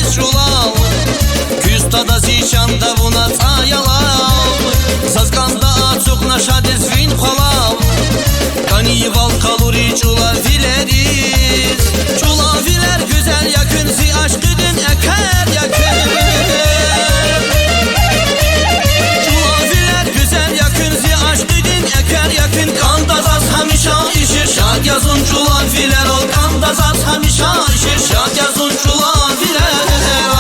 izçulav, Küstada zişanda buna cayalav, Zazganda açıq naşa dizvin xalav, Kanival kaluri çulavileriz, Çulaviler güzel yakın zi aşkıdın eker yakın. Çulaviler güzel yakın zi aşkıdın eker yakın. Kandazaz hamişa işir şad yazın çulaviler ol. Kandazaz hamişa işir şad yazın çulaviler ol.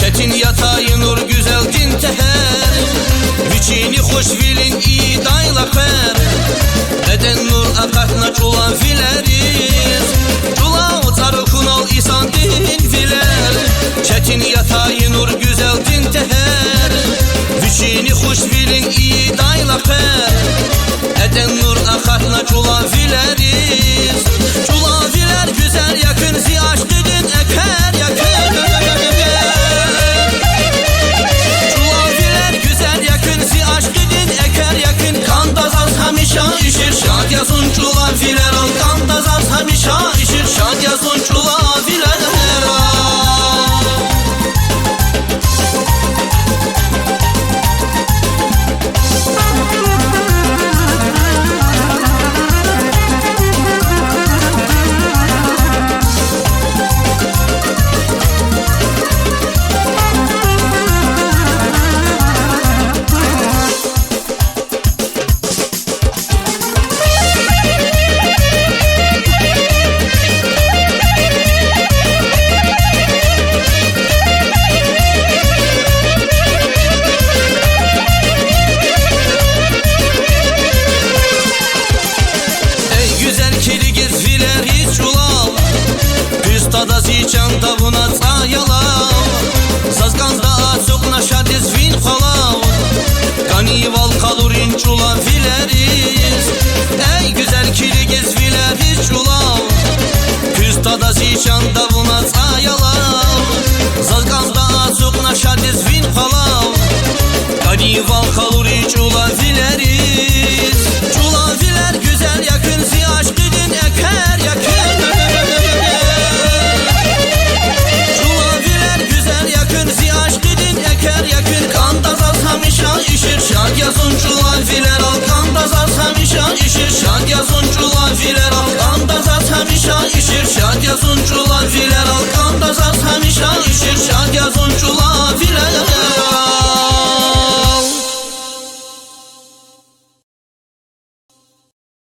Çetin yatayı nur güzel din teher, Viçini hoş vilin iyi daylakar, Eden nur akatna çulan fileriz, Çula utarı kunal isan din filer. Çetin yatayı nur güzel din teher, Viçini hoş vilin iyi daylakar, Eden nur akatna çulan fileriz, Çula filer güzel yakın zi aşkıdın eker yakın. Şad yazın çulaviler al, Kandazaz hamişa işir. Şad yazın çulaviler al. Küstada zişanda buna cayalav, Zazganda açıq naşa dizvin xalav, Kanival kalurin çulavileriz, Ey güzel kirgiz vileriz çulav, Küstada zişanda buna cayalav, Zazganda açıq naşa dizvin xalav, Kanival kalurin çulavileriz, Çulaviler güzel yakın zi aşkıdın eker yakın. Şad yazın çulaviler al, Kandazaz hamişa işir. Şad yazın çulaviler al, Kandazaz hamişa işir. Şad yazın çulaviler al, Kandazaz hamişa işir. Şad yazın çulaviler al.